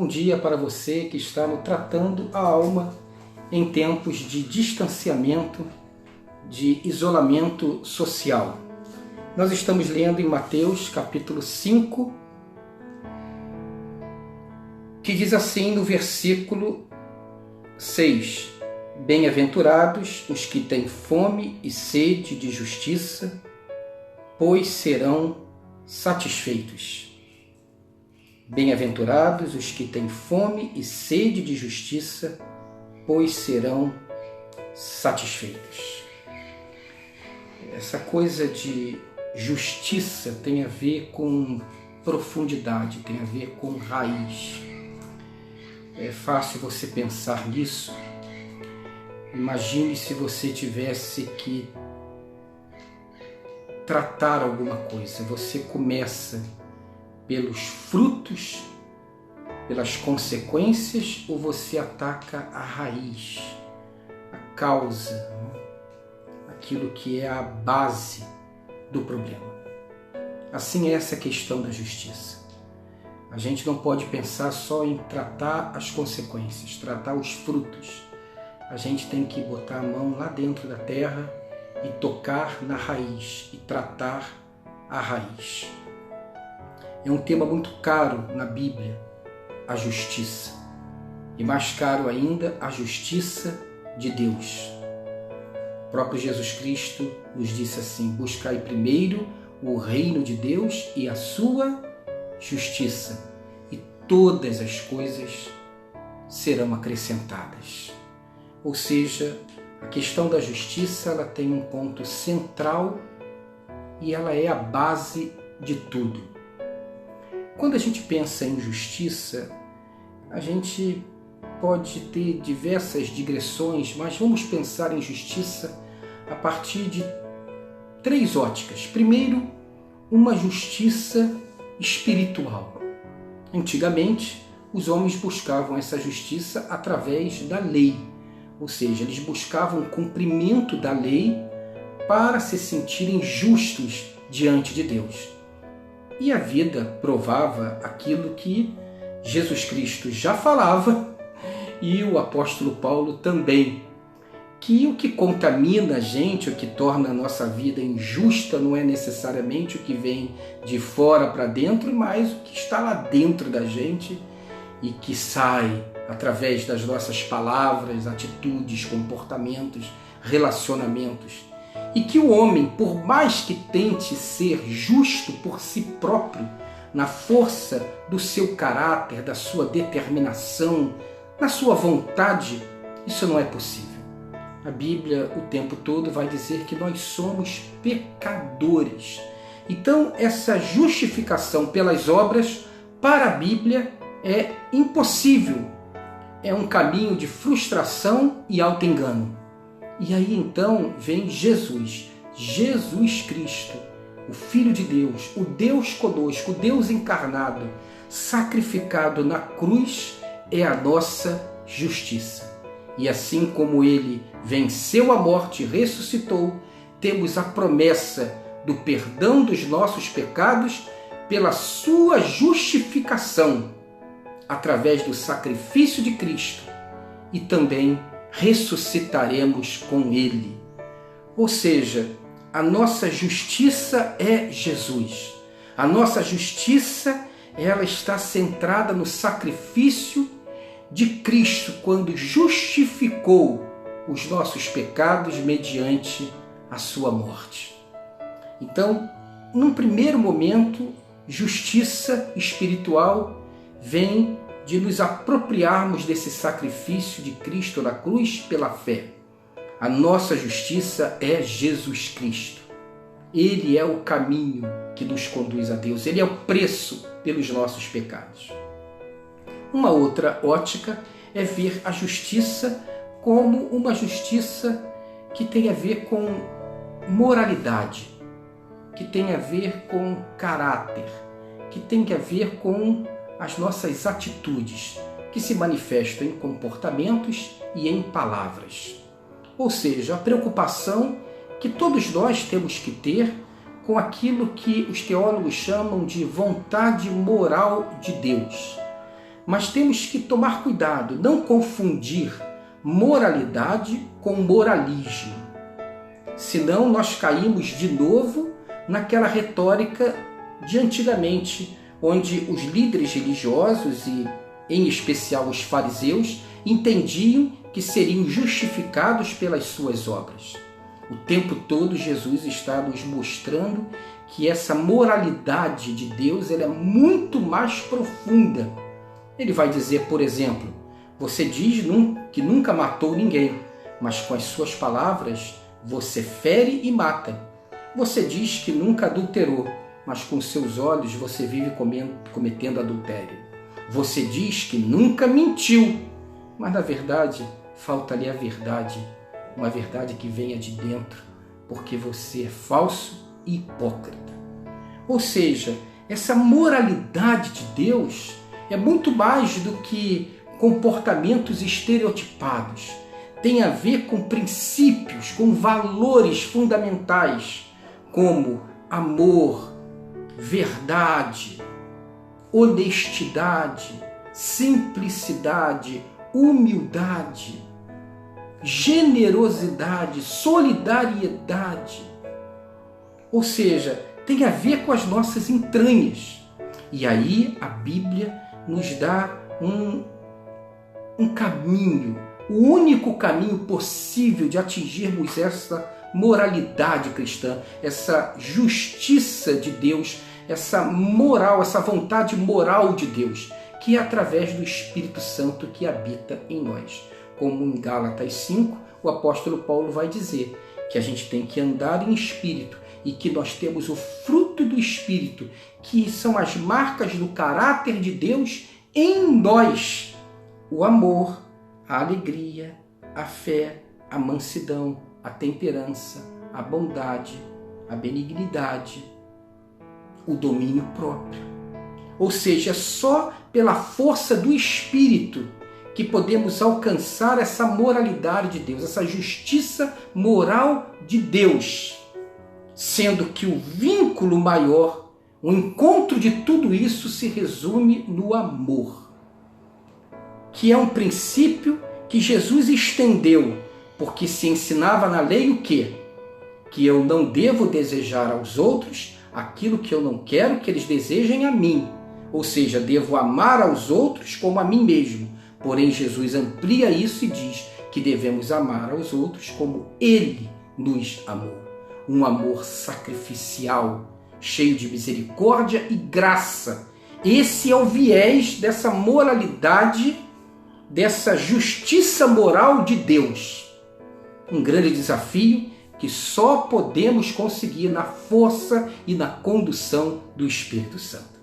bom dia para você que está no Tratando a Alma em tempos de distanciamento, de isolamento social. Nós estamos lendo em Mateus capítulo 5, que diz assim no versículo 6: Bem-aventurados os que têm fome e sede de justiça, pois serão satisfeitos. Bem-aventurados os que têm fome e sede de justiça, pois serão satisfeitos. Essa coisa de justiça tem a ver com profundidade, tem a ver com raiz. É fácil você pensar nisso. Imagine se você tivesse que tratar alguma coisa. Você começa pelos frutos, pelas consequências, ou você ataca a raiz, a causa, aquilo que é a base do problema. Assim é essa questão da justiça. A gente não pode pensar só em tratar as consequências, tratar os frutos. A gente tem que botar a mão lá dentro da terra e tocar na raiz e tratar a raiz. É um tema muito caro na Bíblia, a justiça. E mais caro ainda, a justiça de Deus. O próprio Jesus Cristo nos disse assim: buscai primeiro o reino de Deus e a sua justiça, e todas as coisas serão acrescentadas. Ou seja, a questão da justiça ela tem um ponto central e ela é a base de tudo. Quando a gente pensa em justiça, a gente pode ter diversas digressões, mas vamos pensar em justiça a partir de 3 óticas. Primeiro, uma justiça espiritual. Antigamente, os homens buscavam essa justiça através da lei, ou seja, eles buscavam o cumprimento da lei para se sentirem justos diante de Deus. E a vida provava aquilo que Jesus Cristo já falava e o apóstolo Paulo também, que o que contamina a gente, o que torna a nossa vida injusta, não é necessariamente o que vem de fora para dentro, mas o que está lá dentro da gente e que sai através das nossas palavras, atitudes, comportamentos, relacionamentos. E que o homem, por mais que tente ser justo por si próprio, na força do seu caráter, da sua determinação, na sua vontade, isso não é possível. A Bíblia o tempo todo vai dizer que nós somos pecadores. Então, essa justificação pelas obras, para a Bíblia, é impossível. É um caminho de frustração e auto-engano. E aí então vem Jesus Cristo, o Filho de Deus, o Deus conosco, o Deus encarnado, sacrificado na cruz, é a nossa justiça. E assim como Ele venceu a morte e ressuscitou, temos a promessa do perdão dos nossos pecados pela sua justificação, através do sacrifício de Cristo, e também ressuscitaremos com Ele. Ou seja, a nossa justiça é Jesus. A nossa justiça, ela está centrada no sacrifício de Cristo, quando justificou os nossos pecados mediante a sua morte. Então, num primeiro momento, justiça espiritual vem de nos apropriarmos desse sacrifício de Cristo na cruz pela fé. A nossa justiça é Jesus Cristo. Ele é o caminho que nos conduz a Deus. Ele é o preço pelos nossos pecados. Uma outra ótica é ver a justiça como uma justiça que tem a ver com moralidade, que tem a ver com caráter, que tem a ver com as nossas atitudes, que se manifestam em comportamentos e em palavras. Ou seja, a preocupação que todos nós temos que ter com aquilo que os teólogos chamam de vontade moral de Deus. mas temos que tomar cuidado, não confundir moralidade com moralismo. Senão nós caímos de novo naquela retórica de antigamente, onde os líderes religiosos e, em especial, os fariseus, entendiam que seriam justificados pelas suas obras. O tempo todo Jesus está nos mostrando que essa moralidade de Deus ela é muito mais profunda. Ele vai dizer, por exemplo, você diz que nunca matou ninguém, mas com as suas palavras você fere e mata. Você diz que nunca adulterou, mas com seus olhos você vive cometendo adultério. Você diz que nunca mentiu, mas na verdade falta-lhe a verdade, uma verdade que venha de dentro, porque você é falso e hipócrita. Ou seja, essa moralidade de Deus é muito mais do que comportamentos estereotipados. Tem a ver com princípios, com valores fundamentais, como amor, verdade, honestidade, simplicidade, humildade, generosidade, solidariedade. Ou seja, tem a ver com as nossas entranhas. E aí a Bíblia nos dá um caminho, o único caminho possível de atingirmos essa moralidade cristã, essa justiça de Deus, essa moral, essa vontade moral de Deus, que é através do Espírito Santo que habita em nós. Como em Gálatas 5, o apóstolo Paulo vai dizer que a gente tem que andar em espírito e que nós temos o fruto do Espírito, que são as marcas do caráter de Deus em nós. O amor, a alegria, a fé, a mansidão, a temperança, a bondade, a benignidade, o domínio próprio. Ou seja, só pela força do Espírito que podemos alcançar essa moralidade de Deus, essa justiça moral de Deus, sendo que o vínculo maior, o encontro de tudo isso se resume no amor, que é um princípio que Jesus estendeu, porque se ensinava na lei o quê? Que eu não devo desejar aos outros aquilo que eu não quero que eles desejem a mim. Ou seja, devo amar aos outros como a mim mesmo. Porém, Jesus amplia isso e diz que devemos amar aos outros como Ele nos amou. Um amor sacrificial, cheio de misericórdia e graça. Esse é o viés dessa moralidade, dessa justiça moral de Deus. Um grande desafio que só podemos conseguir na força e na condução do Espírito Santo.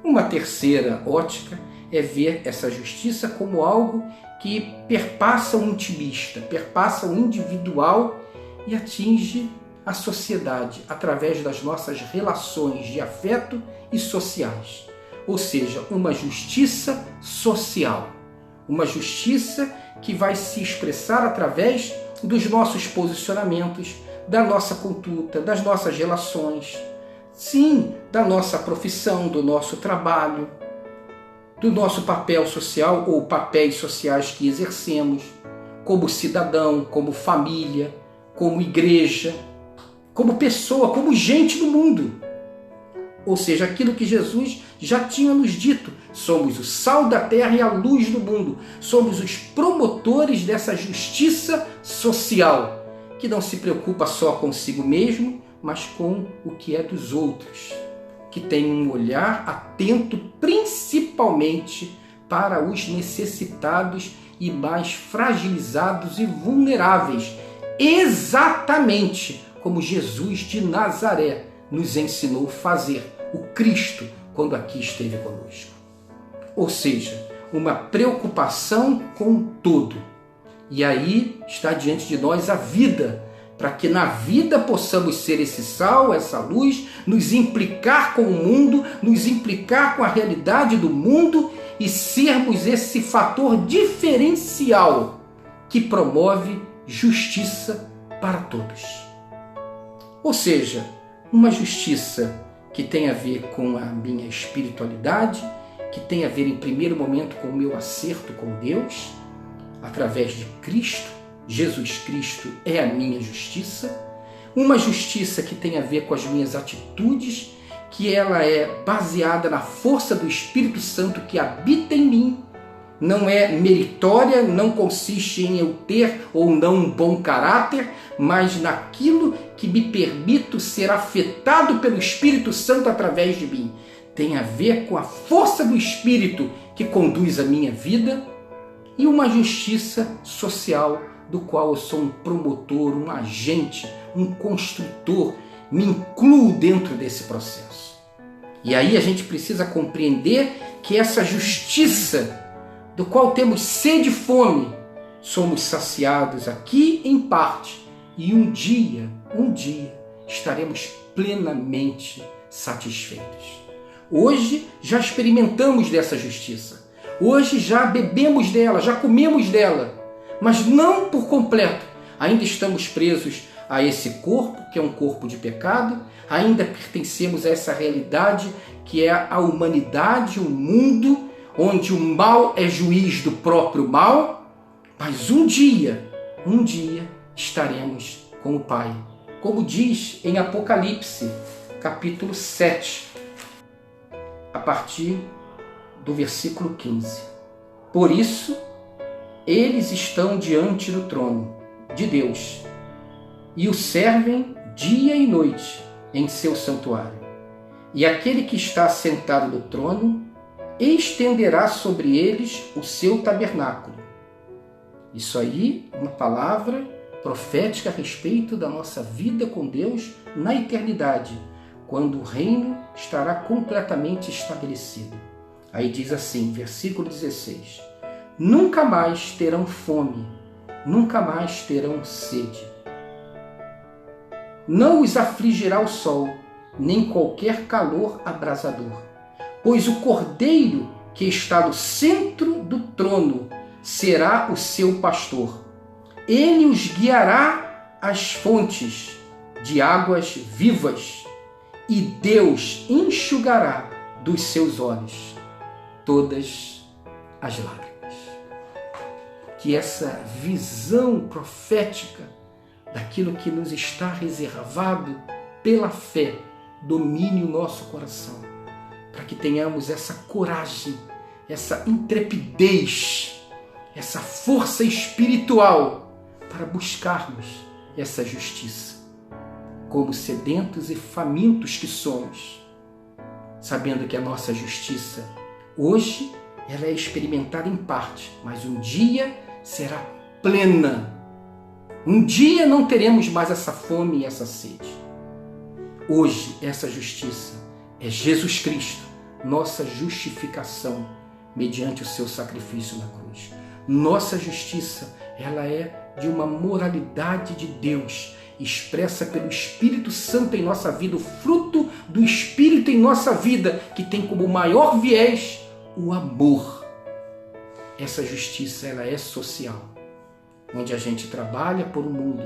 Uma terceira ótica é ver essa justiça como algo que perpassa o intimista, perpassa o individual e atinge a sociedade através das nossas relações de afeto e sociais. Ou seja, uma justiça social, uma justiça que vai se expressar através dos nossos posicionamentos, da nossa conduta, das nossas relações, sim, da nossa profissão, do nosso trabalho, do nosso papel social ou papéis sociais que exercemos, como cidadão, como família, como igreja, como pessoa, como gente no mundo. Ou seja, aquilo que Jesus já tinha nos dito. Somos o sal da terra e a luz do mundo. Somos os promotores dessa justiça social, que não se preocupa só consigo mesmo, mas com o que é dos outros, que tem um olhar atento principalmente para os necessitados e mais fragilizados e vulneráveis, exatamente como Jesus de Nazaré nos ensinou a fazer, o Cristo, quando aqui esteve conosco. Ou seja, uma preocupação com o todo. E aí está diante de nós a vida, para que na vida possamos ser esse sal, essa luz, nos implicar com o mundo, nos implicar com a realidade do mundo e sermos esse fator diferencial que promove justiça para todos. Ou seja, uma justiça que tem a ver com a minha espiritualidade, que tem a ver em primeiro momento com o meu acerto com Deus, através de Cristo. Jesus Cristo é a minha justiça. Uma justiça que tem a ver com as minhas atitudes, que ela é baseada na força do Espírito Santo que habita em mim. Não é meritória, não consiste em eu ter ou não um bom caráter, mas naquilo que me permito ser afetado pelo Espírito Santo através de mim. Tem a ver com a força do Espírito que conduz a minha vida, e uma justiça social do qual eu sou um promotor, um agente, um construtor, me incluo dentro desse processo. E aí a gente precisa compreender que essa justiça do qual temos sede e fome, somos saciados aqui em parte, e um dia estaremos plenamente satisfeitos. Hoje já experimentamos dessa justiça, hoje já bebemos dela, já comemos dela, mas não por completo. Ainda estamos presos a esse corpo, que é um corpo de pecado, ainda pertencemos a essa realidade que é a humanidade, o mundo, onde o mal é juiz do próprio mal, mas um dia estaremos com o Pai. Como diz em Apocalipse, capítulo 7, a partir do versículo 15. Por isso, eles estão diante do trono de Deus e o servem dia e noite em seu santuário. E aquele que está sentado no trono estenderá sobre eles o seu tabernáculo. Isso aí é uma palavra profética a respeito da nossa vida com Deus na eternidade, quando o reino estará completamente estabelecido. Aí diz assim, versículo 16: nunca mais terão fome, nunca mais terão sede. Não os afligirá o sol, nem qualquer calor abrasador, pois o Cordeiro que está no centro do trono será o seu pastor. Ele os guiará às fontes de águas vivas, e Deus enxugará dos seus olhos todas as lágrimas. Que essa visão profética daquilo que nos está reservado pela fé domine o nosso coração, para que tenhamos essa coragem, essa intrepidez, essa força espiritual para buscarmos essa justiça, como sedentos e famintos que somos, sabendo que a nossa justiça hoje ela é experimentada em parte, mas um dia será plena. Um dia não teremos mais essa fome e essa sede. Hoje essa justiça é Jesus Cristo, nossa justificação mediante o seu sacrifício na cruz. Nossa justiça, ela é de uma moralidade de Deus, expressa pelo Espírito Santo em nossa vida, o fruto do Espírito em nossa vida, que tem como maior viés o amor. Essa justiça, ela é social, onde a gente trabalha por um mundo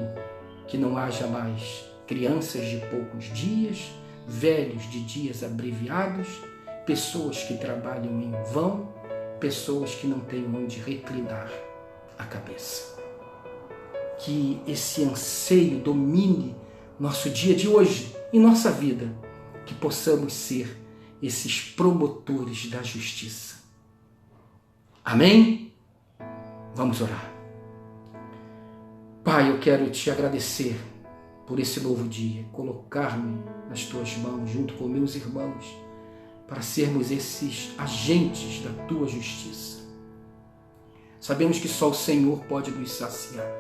que não haja mais crianças de poucos dias, velhos de dias abreviados, pessoas que trabalham em vão, pessoas que não têm onde reclinar a cabeça. Que esse anseio domine nosso dia de hoje e nossa vida, que possamos ser esses promotores da justiça. Amém? Vamos orar. Pai, eu quero te agradecer por esse novo dia, colocar-me nas tuas mãos junto com meus irmãos, para sermos esses agentes da tua justiça. Sabemos que só o Senhor pode nos saciar,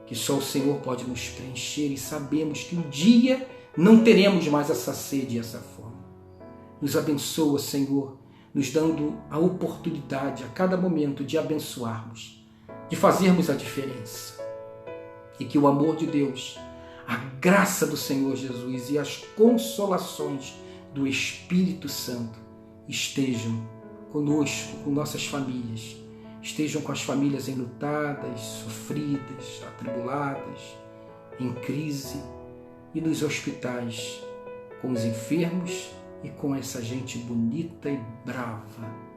que só o Senhor pode nos preencher, e sabemos que um dia não teremos mais essa sede e essa fome. Nos abençoa, Senhor, nos dando a oportunidade a cada momento de abençoarmos, de fazermos a diferença. E que o amor de Deus, a graça do Senhor Jesus e as consolações do Espírito Santo estejam conosco, com nossas famílias, estejam com as famílias enlutadas, sofridas, atribuladas, em crise, e nos hospitais com os enfermos e com essa gente bonita e brava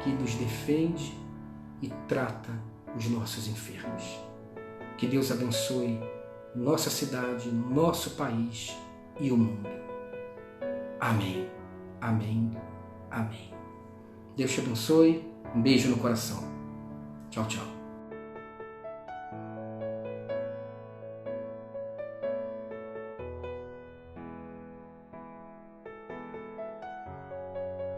que nos defende e trata os nossos enfermos. Que Deus abençoe nossa cidade, nosso país e o mundo. Amém, amém, amém. Deus te abençoe. Um beijo no coração. Tchau, tchau.